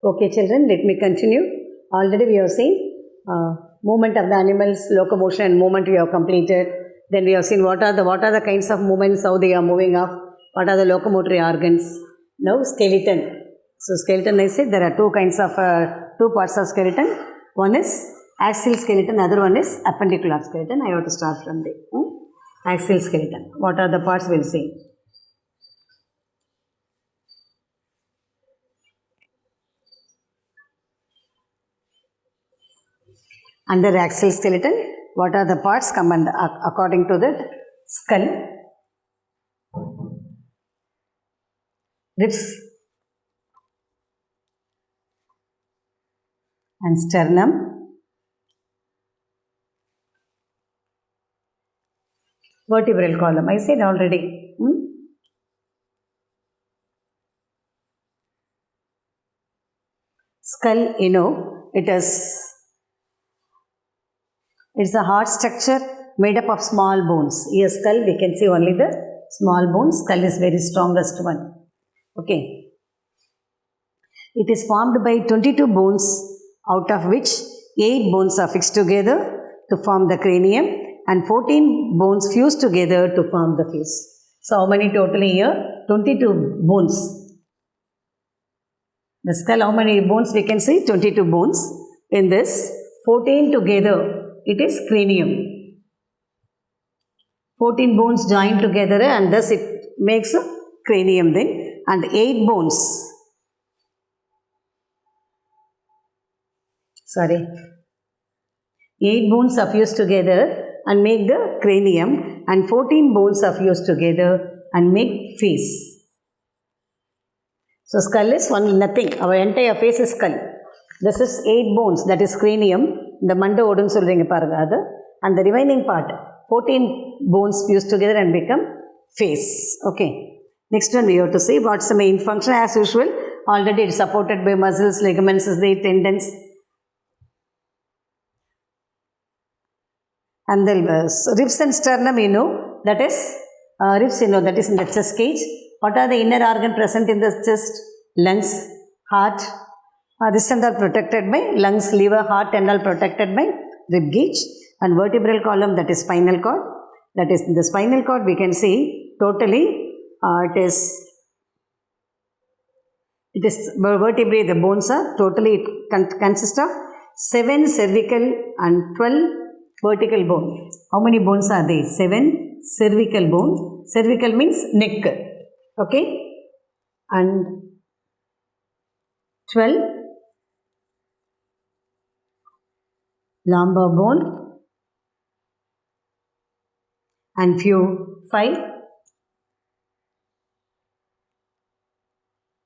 Okay children, let me continue. Already we have seen movement of the animals, locomotion and movement we have completed. Then we have seen what are the kinds of movements, how they are moving off, what are the locomotory organs. Now skeleton. So skeleton, I said there are two parts of skeleton. One is axial skeleton, other one is appendicular skeleton. I have to start from the axial skeleton. What are the parts we will see. Under axial skeleton, what are the parts come under, according to that? Skull, ribs and sternum, vertebral column. I said already. Skull, it's a hard structure made up of small bones. Here skull, we can see only the small bones. Skull is very strongest one. Okay. It is formed by 22 bones, out of which 8 bones are fixed together to form the cranium and 14 bones fused together to form the face. So, how many totally here? 22 bones. The skull, how many bones we can see? 22 bones. In this, 14 together, it is cranium. 14 bones joined together and thus it makes a cranium then. And 8 bones. 8 bones are fused together and make the cranium and 14 bones are fused together and make face. So skull is nothing. Our entire face is skull. This is 8 bones, that is cranium. The manda odun solringa paruga adu. And the remaining part, 14 bones fused together and become face. Okay. Next one we have to see what's the main function. As usual, already it is supported by muscles, ligaments, tendons. And the ribs and sternum, that is ribs, that is in the chest cage. What are the inner organ present in the chest? Lungs, heart. This and all protected by lungs, liver, heart and all protected by rib cage. And vertebral column, that is spinal cord. That is in the spinal cord we can see totally it is vertebrae, the bones are totally, it consists of 7 cervical and 12 vertical bone. How many bones are there? 7 cervical bone. Cervical means neck. Okay. And 12 lumbar bone and 5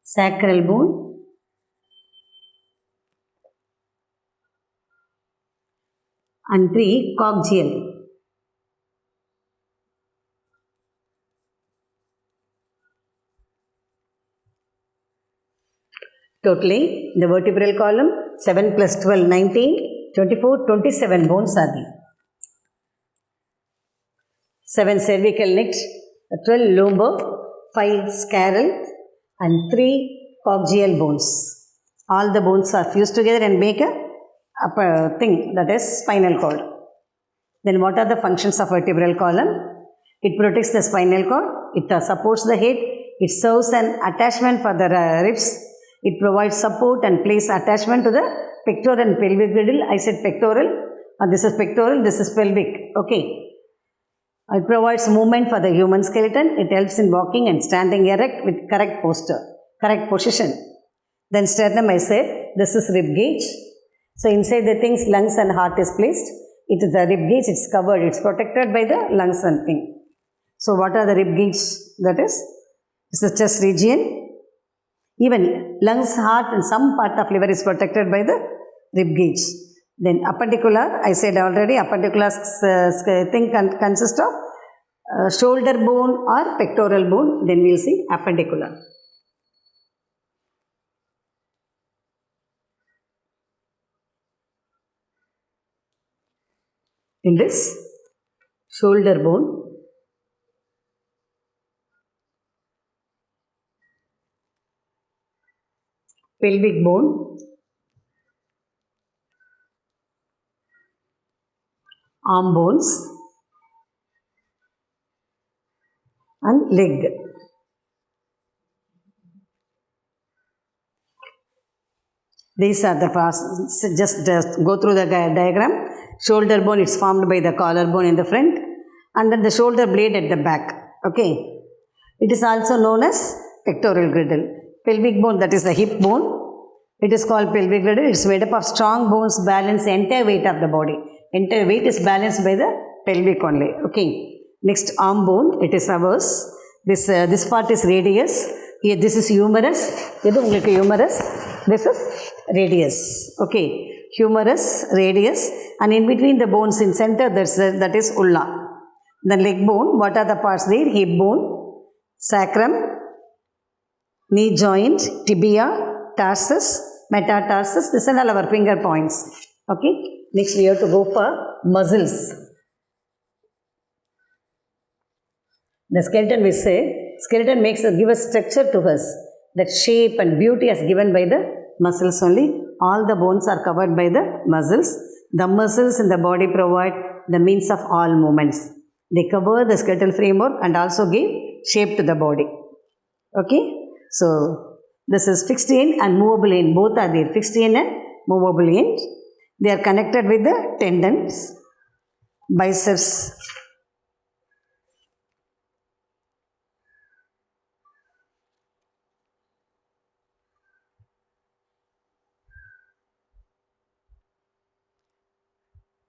sacral bone and 3 coccygeal. Totally, the vertebral column, 7 plus 12, 19, 24, 27 bones are there. 7 cervical neck, 12 lumbar, 5 sacral and 3 coccygeal bones. All the bones are fused together and make a upper thing, that is spinal cord. Then what are the functions of vertebral column? It protects the spinal cord, it supports the head, it serves an attachment for the ribs. It provides support and place attachment to the pectoral and pelvic girdle. I said pectoral, this is pectoral, this is pelvic. Okay. It provides movement for the human skeleton. It helps in walking and standing erect with correct posture, correct position. Then sternum, I said, this is rib cage. So inside the things lungs and heart is placed. It is a rib cage, it's covered, it's protected by the lungs and thing. So what are the rib cage? That is, it's the chest region. Even lungs, heart and some part of liver is protected by the rib cage. Then appendicular, I said already, appendicular thing consists of shoulder bone or pectoral bone. Then we will see appendicular. In this, shoulder bone. pelvic bone, arm bones, and leg. These are the process. Just go through the diagram. Shoulder bone is formed by the collarbone in the front, and then the shoulder blade at the back. Okay. It is also known as pectoral girdle. Pelvic bone, that is the hip bone. It is called pelvic girdle. It is made up of strong bones, balance the entire weight of the body. Entire weight is balanced by the pelvic only. Okay. Next, arm bone. It is ours. This part is radius. Here, this is humerus. Humerus. This is radius. Okay. Humerus, radius, and in between the bones in center, that is ulna. The leg bone. What are the parts there? Hip bone, sacrum, knee joint, tibia, tarsus, metatarsus. This are all our finger points. Okay. Next, we have to go for muscles. The skeleton, we say, skeleton give a structure to us. That shape and beauty is given by the muscles only. All the bones are covered by the muscles. The muscles in the body provide the means of all movements. They cover the skeletal framework and also give shape to the body. Okay. So, this is fixed end and movable end. Both are there. Fixed end and movable end. They are connected with the tendons, biceps,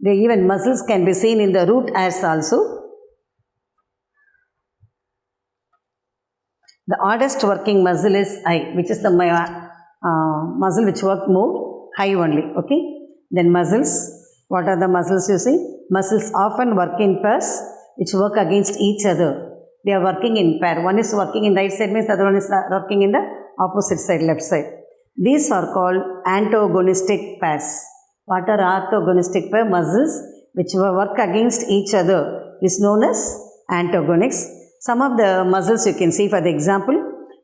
even muscles can be seen in the root hairs also. The hardest working muscle is eye, which is the muscle which work more high only. Okay. Then muscles. What are the muscles you see? Muscles often work in pairs which work against each other. They are working in pair. One is working in right side, means the other one is working in the opposite side, left side. These are called antagonistic pairs. What are orthogonistic pair? Muscles which work against each other is known as antagonists. Some of the muscles you can see for the example.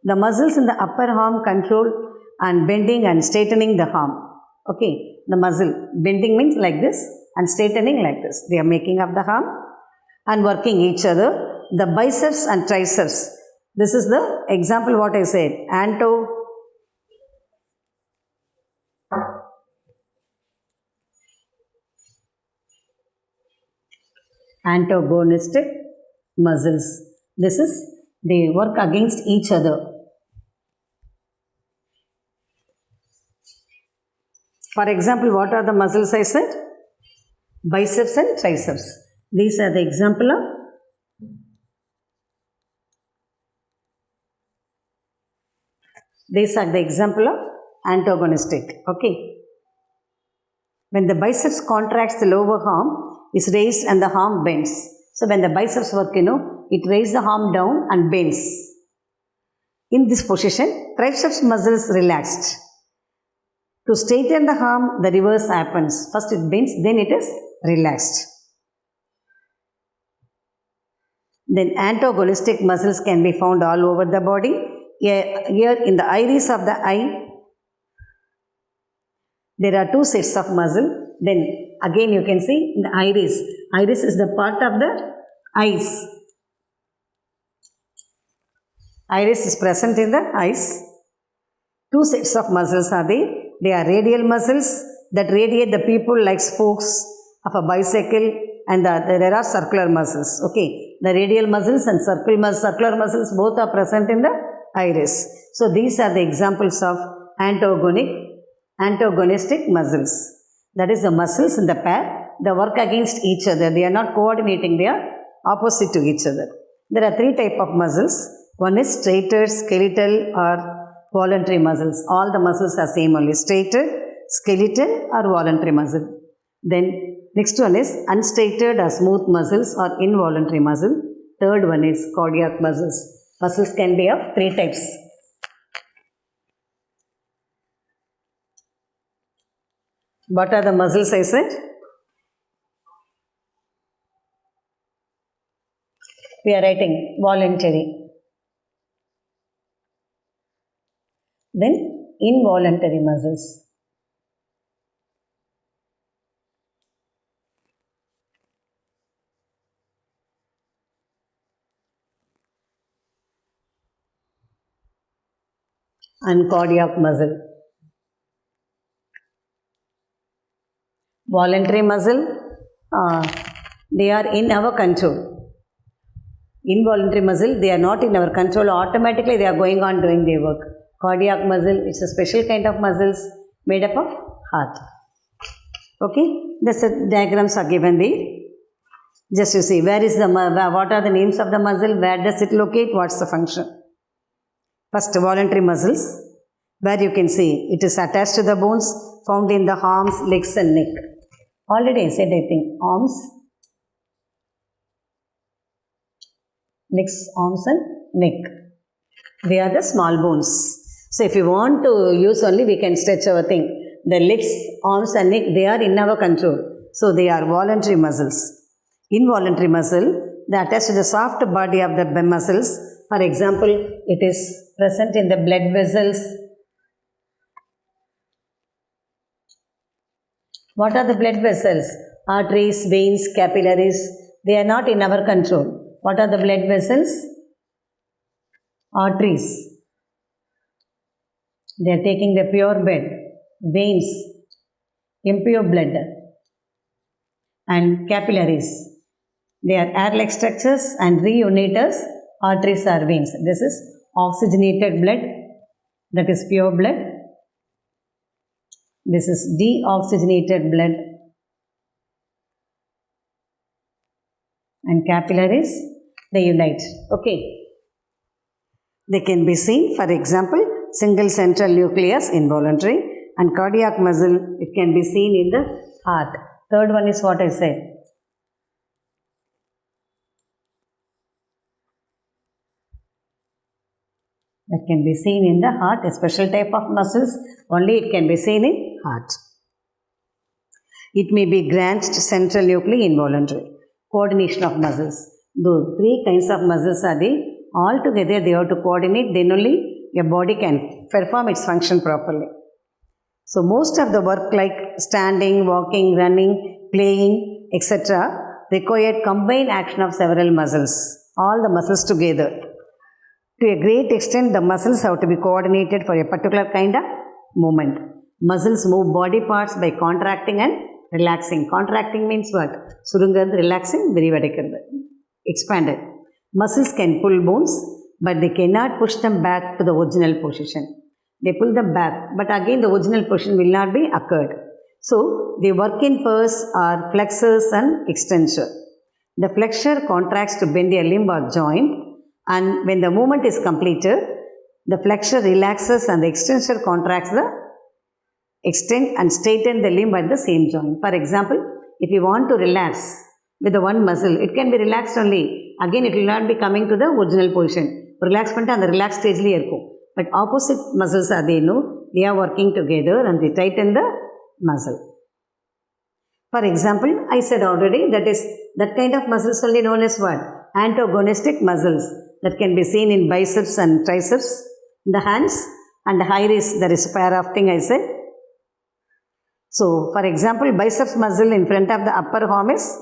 The muscles in the upper arm control and bending and straightening the arm. Okay. The muscle bending means like this and straightening like this. They are making up the arm and working each other. The biceps and triceps. This is the example what I said. Antagonistic muscles. This is, they work against each other. For example, what are the muscles I said? Biceps and triceps. These are the example of antagonistic. Okay. When the biceps contracts, the lower arm is raised and the arm bends. So when the biceps work, it raises the arm down and bends. In this position, triceps muscles relaxed. To straighten the arm, the reverse happens. First it bends, then it is relaxed. Then antagonistic muscles can be found all over the body. Here in the iris of the eye, there are two sets of muscle. Then again you can see in the iris. Iris is the part of the eyes. Iris is present in the eyes. Two sets of muscles are there. They are radial muscles that radiate the pupil like spokes of a bicycle, and there are circular muscles. Okay, the radial muscles and circular muscles both are present in the iris. So these are the examples of antagonistic muscles. That is the muscles in the pair. They work against each other. They are not coordinating. They are opposite to each other. There are three types of muscles. One is straighted, skeletal, or voluntary muscles. All the muscles are same only. Straighted, skeletal, or voluntary muscle. Then next one is unstraighted or smooth muscles or involuntary muscle. Third one is cardiac muscles. Muscles can be of three types. What are the muscles I said? We are writing voluntary. Then involuntary muscles. And cardiac muscle. Voluntary muscle, they are in our control. Involuntary muscle, they are not in our control. Automatically they are going on doing their work. Cardiac muscle, it's a special kind of muscles made up of heart. Okay, the diagrams are given there. Just you see, where is the, what are the names of the muscle, where does it locate, what's the function. First, voluntary muscles, where you can see it is attached to the bones found in the arms, legs and neck. Already I said, I think, arms, legs, arms and neck. They are the small bones. So if you want to use only, we can stretch our thing. The legs, arms and neck, they are in our control. So they are voluntary muscles. Involuntary muscle, they attach to the soft body of the muscles. For example, it is present in the blood vessels. What are the blood vessels? Arteries, veins, capillaries. They are not in our control. What are the blood vessels? Arteries. They are taking the pure blood. Veins, impure blood. And capillaries. They are air-like structures and reunitors. Arteries are veins. This is oxygenated blood. That is pure blood. This is deoxygenated blood. And capillaries, they unite. Okay. They can be seen, for example, single central nucleus, involuntary, and cardiac muscle, it can be seen in the heart. Third one is what I said. That can be seen in the heart, a special type of muscles, only it can be seen in heart. It may be branched central nuclei, involuntary. Coordination of muscles. Those three kinds of muscles are there. All together they have to coordinate, then only your body can perform its function properly. So most of the work like standing, walking, running, playing, etc. require combined action of several muscles. All the muscles together. To a great extent, the muscles have to be coordinated for a particular kind of movement. Muscles move body parts by contracting and relaxing. Contracting means what? Surungadhu, relaxing, virivadikkiradhu. Expanded. Muscles can pull bones, but they cannot push them back to the original position. They pull them back, but again the original position will not be occurred. So, they work in pairs are flexors and extensor. The flexor contracts to bend a limb or joint, and when the movement is completed, the flexor relaxes and the extensor contracts the extend and straighten the limb at the same joint. For example, if you want to relax with the one muscle, it can be relaxed only. Again, it will not be coming to the original position. Relax panta and the relaxed stage li irkum. But opposite muscles are there, no? They are working together and they tighten the muscle. For example, I said already that kind of muscles only known as what? Antagonistic muscles. That can be seen in biceps and triceps, in the hands, and the high wrist, there is a pair of thing I said. So, for example, biceps muscle in front of the upper arm is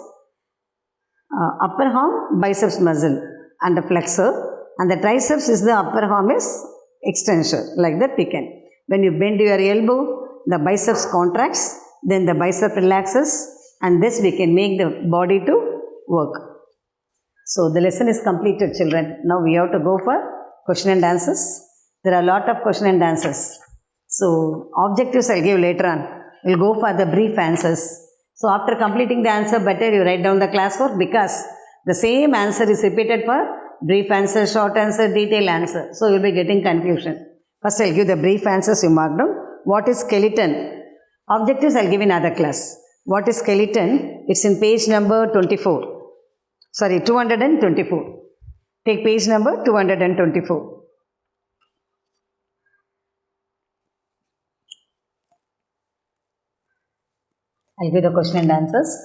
upper arm biceps muscle and the flexor, and the triceps is the upper arm is extensor, like that we can. When you bend your elbow, the biceps contracts, then the bicep relaxes, and this we can make the body to work. So, the lesson is completed, children. Now, we have to go for question and answers. There are a lot of question and answers. So, objectives I will give later on. We will go for the brief answers. So, after completing the answer, better you write down the classwork because the same answer is repeated for brief answer, short answer, detailed answer. So, you will be getting confusion. First, I will give the brief answers you mark down. What is skeleton? Objectives I will give in other class. What is skeleton? It's in page number 24. Sorry, 224. Take page number 224. I'll give the question and answers.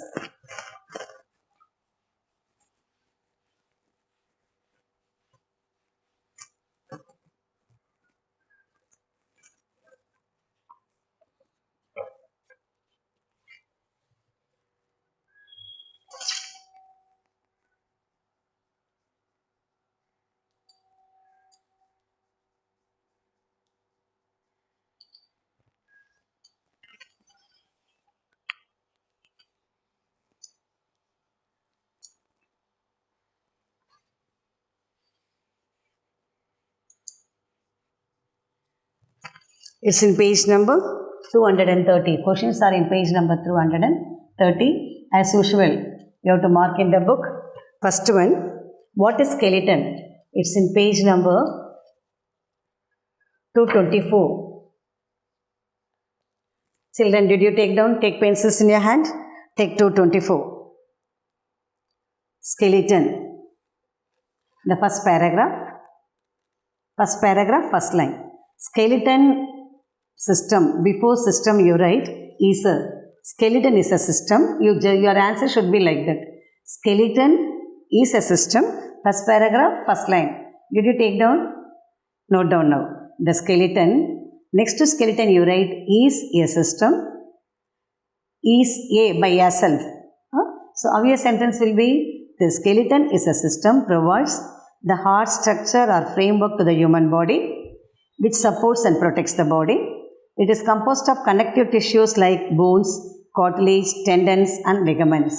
It's in page number 230. Questions are in page number 230. As usual, you have to mark in the book. First one, what is skeleton? It's in page number 224. Children, did you take pencils in your hand? Take 224. Skeleton. The first paragraph, first line. Skeleton system, before system you write is a, skeleton is a system, your answer should be like that. Skeleton is a system, first paragraph, first line. Did you take down? Note down now. The skeleton, next to skeleton you write is a system, is a by yourself. So how your sentence will be, the skeleton is a system, provides the hard structure or framework to the human body, which supports and protects the body. It is composed of connective tissues like bones, cartilage, tendons and ligaments.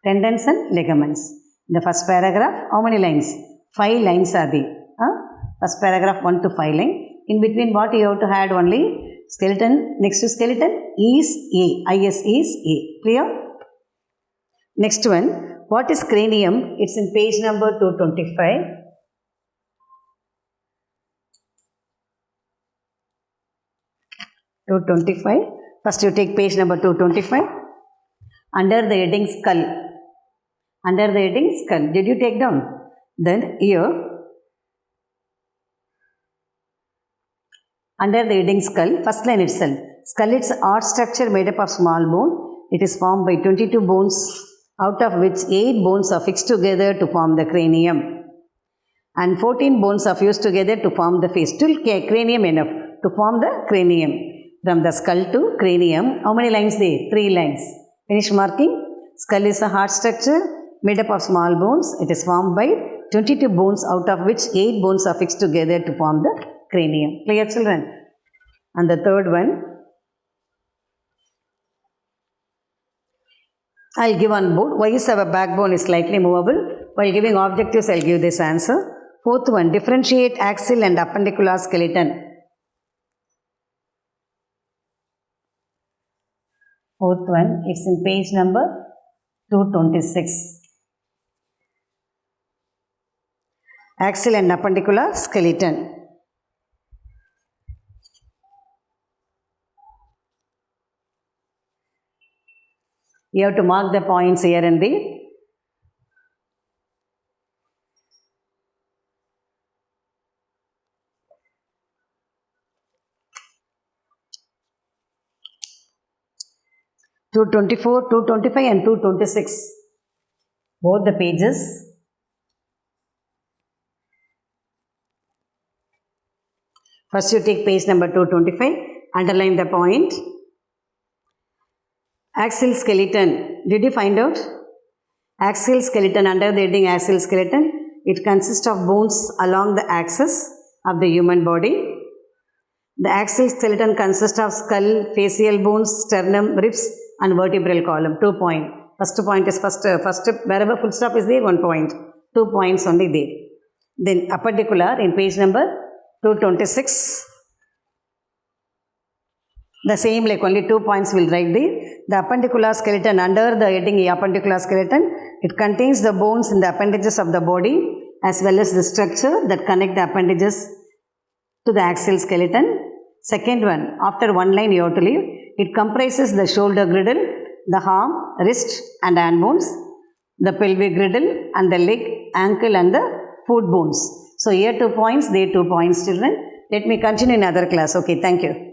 Tendons and ligaments. The first paragraph, how many lines? 5 lines are there. First paragraph 1 to 5 line. In between what you have to add only? Skeleton, next to skeleton is A. Is is A. Clear? Next one, what is cranium? It's in page number 225. First you take page number 225. Under the heading skull. Under the heading skull. Did you take down? Then here, under the heading skull, first line itself. Skull is an odd structure made up of small bone. It is formed by 22 bones, out of which 8 bones are fixed together to form the cranium. And 14 bones are fused together to form the face. Still cranium enough to form the cranium. From the skull to cranium, how many lines there? 3 lines. Finish marking. Skull is a hard structure made up of small bones. It is formed by 22 bones, out of which 8 bones are fixed together to form the cranium. Clear, children? And the third one, I'll give on board. Why is our backbone is slightly movable? While giving objectives, I'll give this answer. Fourth one, differentiate axial and appendicular skeleton. Fourth one, it's in page number 226. Axial and appendicular skeleton. You have to mark the points here and there. Two 224, 225 and 226. Both the pages. First you take page number 225. Underline the point. Axial skeleton. Did you find out? Axial skeleton, under the heading axial skeleton, it consists of bones along the axis of the human body. The axial skeleton consists of skull, facial bones, sternum, ribs and vertebral column. 2 points. First point is first wherever full stop is there, 1 point. 2 points only there. Then appendicular in page number 226. The same, like only 2 points will write there. The appendicular skeleton, under the heading appendicular skeleton, it contains the bones in the appendages of the body as well as the structure that connect the appendages to the axial skeleton. Second one, after 1 line you have to leave. It comprises the shoulder girdle, the arm, wrist and hand bones, the pelvic girdle and the leg, ankle and the foot bones. So here 2 points, there 2 points, children. Let me continue in other class. Okay, thank you.